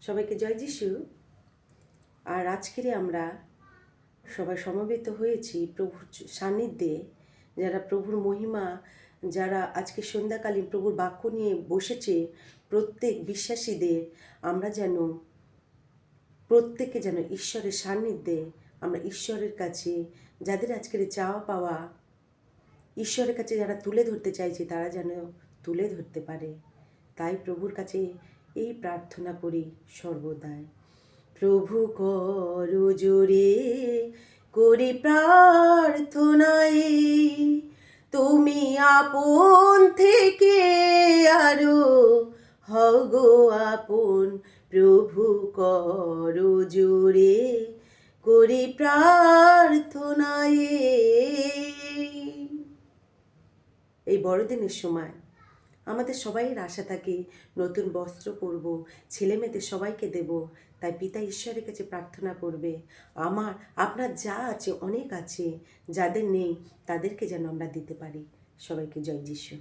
সবাইকে জয় যিশু। আর আজকেরে আমরা সবাই সমবেত হয়েছি প্রভুর সান্নিধ্যে, যারা প্রভুর মহিমা, যারা আজকে সন্ধ্যাকালীন প্রভুর বাক্য নিয়ে বসেছে, প্রত্যেক বিশ্বাসীদের আমরা যেন প্রত্যেকে যেন ঈশ্বরের সান্নিধ্যে আমরা ঈশ্বরের কাছে যাদের আজকের চাওয়া পাওয়া ঈশ্বরের কাছে যারা তুলে ধরতে চাইছে তারা যেন তুলে ধরতে পারে। তাই প্রভুর কাছে এই প্রার্থনা করি সর্বদাই। প্রভু করো জোরে করি প্রার্থনায়, তুমি আপন থেকে আরো হগো আপন। প্রভু করো জোরে করি প্রার্থনায়। এই বড়দিনের সময় আমাদের সবাইয়ের আশা থাকে নতুন বস্ত্র পরব, ছেলে মেয়েদের সবাইকে দেব। তাই পিতা ঈশ্বরের কাছে প্রার্থনা করবে, আপনার যা আছে, অনেক আছে, যাদের নেই তাদেরকে যেন আমরা দিতে পারি। সবাইকে জয় যিশু।